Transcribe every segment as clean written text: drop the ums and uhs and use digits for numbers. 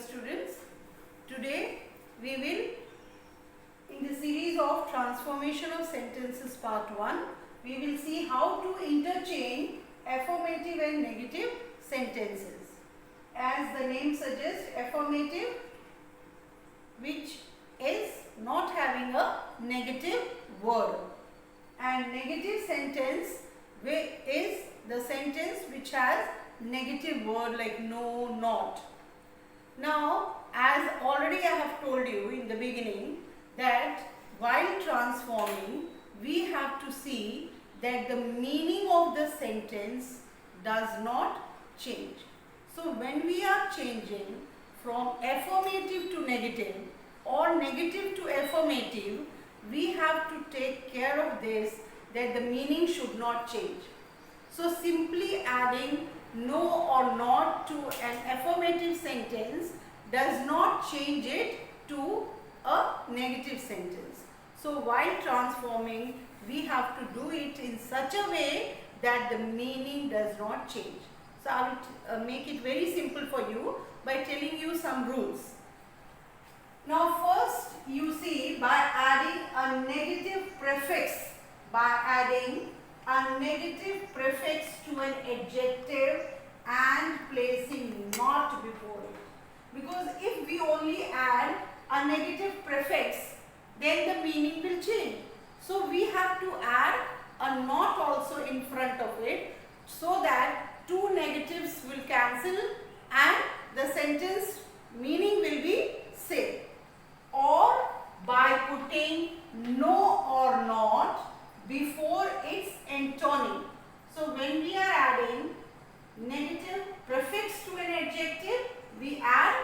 students. Today we will, in the series of transformation of sentences part 1, we will see how to interchange affirmative and negative sentences. As the name suggests, affirmative, which is not having a negative word, and negative sentence is the sentence which has negative word like no, not. Now, as already I have told you in the beginning, that while transforming, we have to see that the meaning of the sentence does not change. So, when we are changing from affirmative to negative or negative to affirmative, we have to take care of this, that the meaning should not change. So, simply adding no or not to an affirmative sentence does not change it to a negative sentence. So, while transforming, we have to do it in such a way that the meaning does not change. So, I will make it very simple for you by telling you some rules. Now, first you see, by adding a negative prefix, to an adjective and placing not before it. Because if we only add a negative prefix, then the meaning will change. So we have to add a not also in front of it, so that two negatives will cancel and the sentence meaning will be same. Or by putting no or not before its antonym. So when we are adding negative prefix to an adjective, we add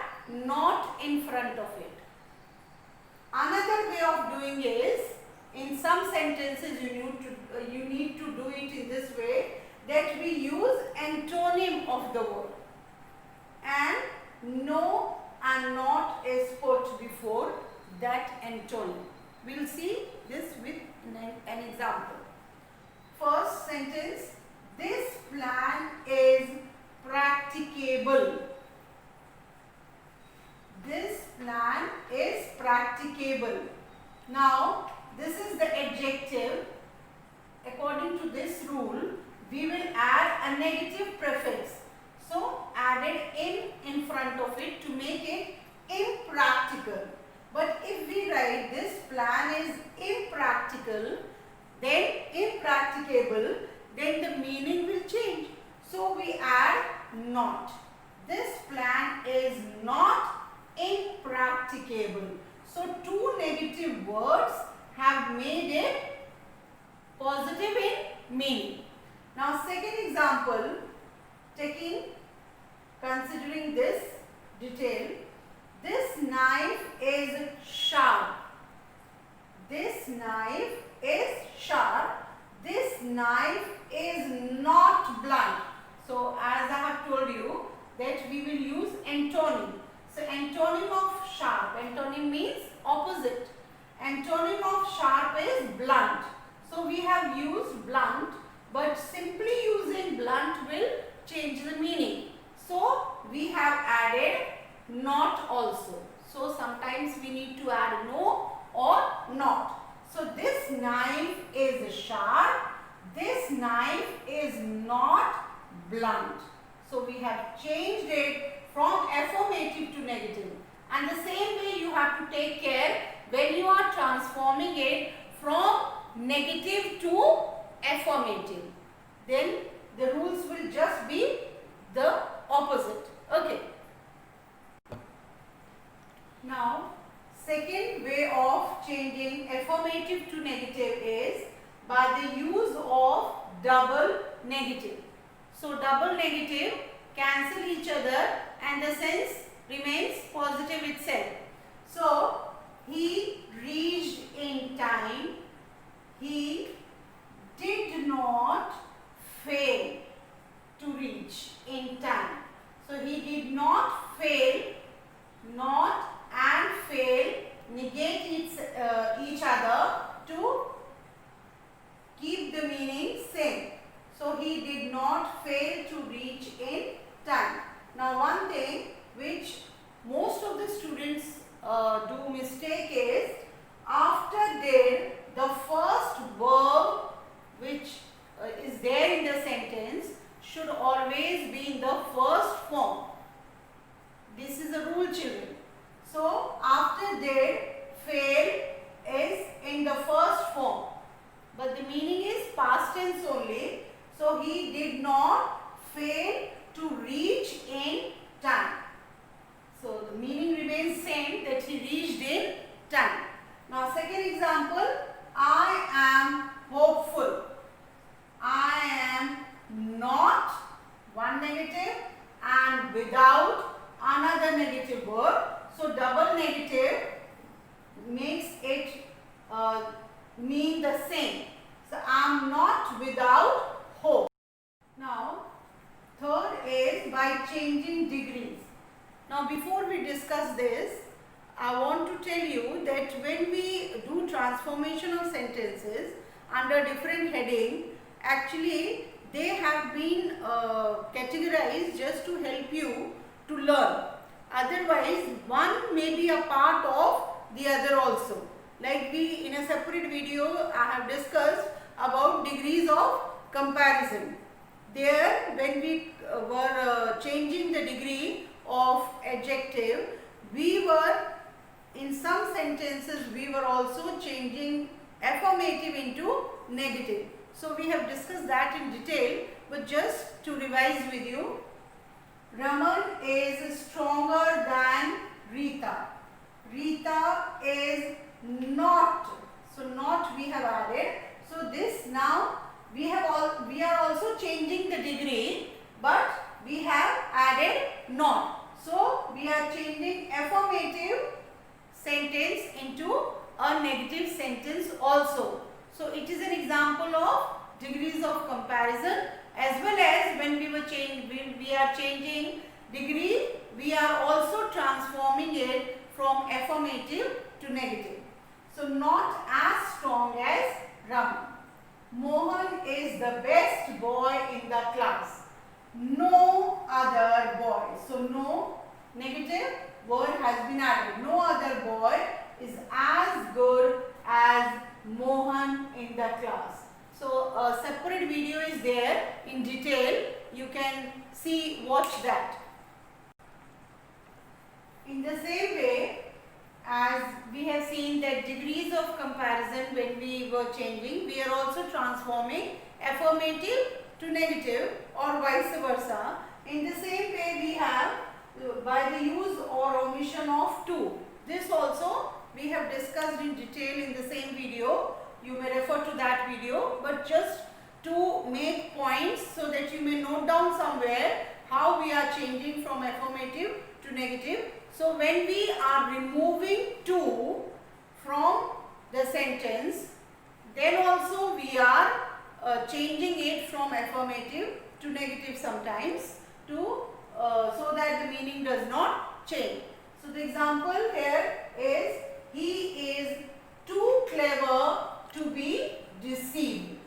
not in front of it. Another way of doing is, in some sentences you need to do it in this way, that we use antonym of the word, and no and not is put before that antonym. We will see this with an example. First sentence, this plan is practicable. This plan is practicable. Now, this is the adjective. According to this rule, we will add a negative prefix. So, added in front of it to make it impractical. But if we write this plan is impractical, then impracticable, then the meaning will change. So we add not. This plan is not impracticable. So two negative words have made it positive in meaning. Now second example, considering this detail, this knife is sharp. This knife is sharp. This knife is not blunt. So, as I have told you that we will use antonym. So, antonym of sharp. Antonym means opposite. Antonym of sharp is blunt. So, we have used blunt, but simply using blunt will change the meaning. So, we have added not also. So, sometimes we need to add no or not. So, this knife is sharp. This knife is not blunt. So, we have changed it from affirmative to negative. And the same way you have to take care when you are transforming it from negative to affirmative. Then the rules will just be the opposite. Okay. Now, second way of changing affirmative to negative is by the use of double negative. So, double negative cancel each other and the sense remains positive itself. So, he reached in time. He did not fail to reach in time. So, he did not fail, not and fail negate each other to keep the meaning same. So, he did not fail to reach in time. Now, one thing which most another negative word. So double negative makes it mean the same. So I am not without hope. Now third is by changing degrees. Now before we discuss this, I want to tell you that when we do transformation of sentences under different heading, actually they have been categorized just to help you to learn. Otherwise, one may be a part of the other also. Like we in a separate video I have discussed about degrees of comparison. There when we were changing the degree of adjective, we were in some sentences we were also changing affirmative into negative. So we have discussed that in detail, but just to revise with you, Raman is stronger than Rita. Rita is not. So not we have added. So this now we are also changing the degree, but we have added not. So we are changing affirmative sentence into a negative sentence also. So it is an example of degrees of comparison, as well as when we are changing degree, we are also transforming it from affirmative to negative. So not as strong as Raman. Mohan is the best boy in the class. No other boy. So no negative word has been added. No other boy is as good as Mohan in the class. So a separate video is there in detail. You can watch that. In the same way, as we have seen that degrees of comparison when we were changing, we are also transforming affirmative to negative or vice versa. In the same way we have by the use or omission of to. This also we have discussed in detail in the same video. You may refer to that video, but just to make points so that you may note down somewhere how we are changing from affirmative to negative. So when we are removing to from the sentence, then also we are changing it from affirmative to negative sometimes to so that the meaning does not change. So the example here is, he is too clever to be deceived.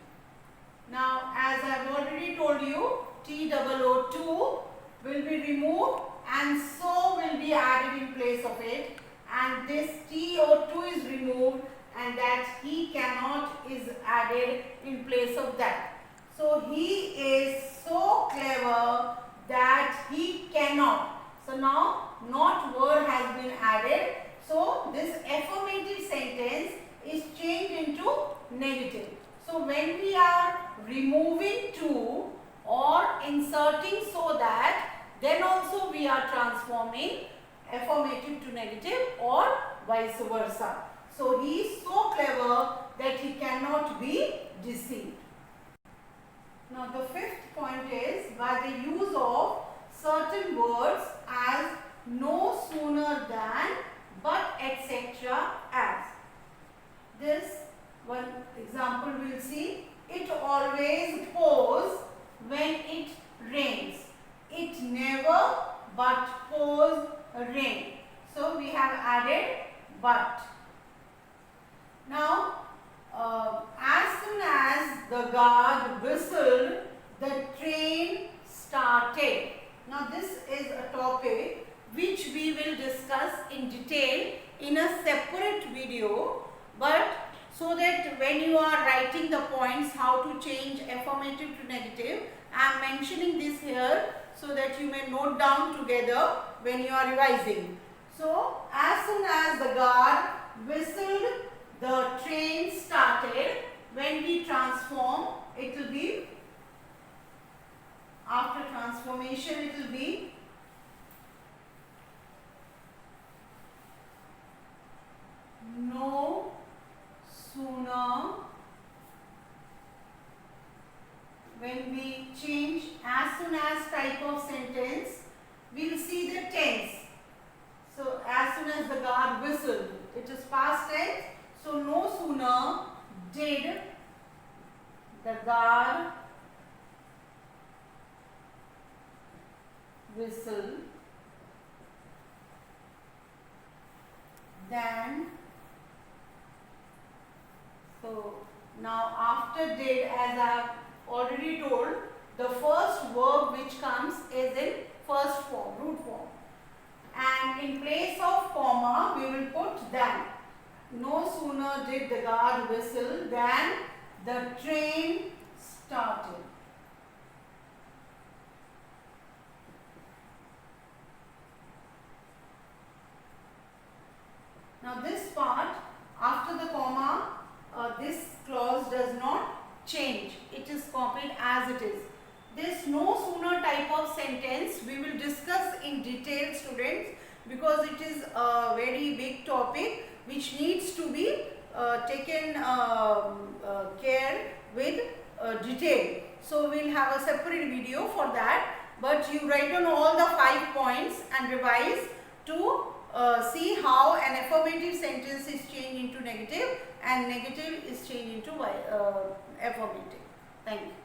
Now as I have already told you, TOO will be removed and so will be added in place of it, and this TO2 is removed and that he cannot is added in place of that. So he is so clever that he cannot. So now not word has been added. So this affirmative sentence is changed into negative. So when we are removing to or inserting so that, then also we are transforming affirmative to negative or vice versa. So he is so clever that he cannot be deceived. Now the fifth point is by the use of certain words as no sooner than, but etc. as. This one example we will see. It always pours when it rains. It never but pours rain. So we have added but. Now as soon as the guard whistled, the train started. Now this is a topic which we will discuss in detail in a separate video, but so that when you are writing the points how to change affirmative to negative, I am mentioning this here so that you may note down together when you are revising. So as soon as the guard whistled, the train started. When we transform, it will be, after transformation it will be no sooner. When we change as soon as type of sentence, we will see the tense. whistle, then, so now after did, as I have already told, the first verb which comes is in first form, root form, and in place of comma we will put than. No sooner did the guard whistle than the train started. Now this part, after the comma, this clause does not change. It is copied as it is. This no sooner type of sentence we will discuss in detail, students, because it is a very big topic which needs to be taken care with detail. So we will have a separate video for that, but you write down all the 5 points and revise to see how an affirmative sentence is changed into negative and negative is changed into affirmative. Thank you.